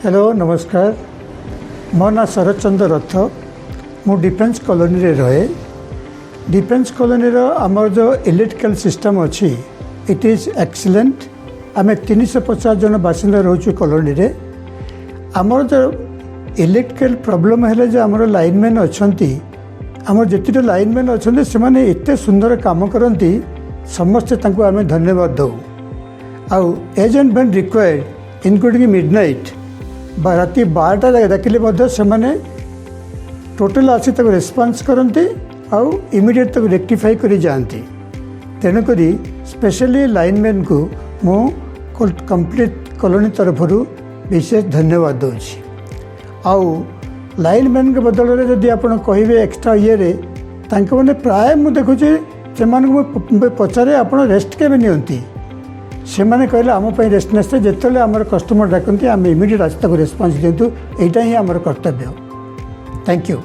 Hello नमस्कार। मो ना शरद चंद्र रथ। मु डिफेन्स कॉलोनी रे रहे। डिफेन्स कॉलोनी रो आमर जो इलेक्ट्रिकल सिस्टम अच्छी इट इज एक्सीलेंट। आम 350 जन बासिंदा रोचु कॉलोनी रे। आमर जो इलेक्ट्रिकल प्रॉब्लम है जो आमर लाइनमैन अच्छी आमर जिते लाइनमैन अच्छे से मैंने एत सुंदर काम करती समस्ते तांको आम धन्यवाद दो। आउ as and when required including midnight राति 12टा डाकिले से टोटाल आसी रेस्पॉन्स करते आउ इमिडिएट तक रेक्टिफाई करी जाती। तेणुक स्पेशली लाइनमैन को मु कंप्लीट कॉलोनी तरफ विशेष धन्यवाद दूची। आउ लाइनमैन के बदल में जदि आप कहे एक्सट्रा ये मैंने प्राय मुझे देखुचे से पचारे आप रेस्ट के नियंती से मैंने कहले आम रेस्ट नस्ते जिते आम कस्टमर डाकती आम इमिडिएट आज तक रेस्पॉन्स दिंतु। यहाँ आम कर्तव्य। Thank you.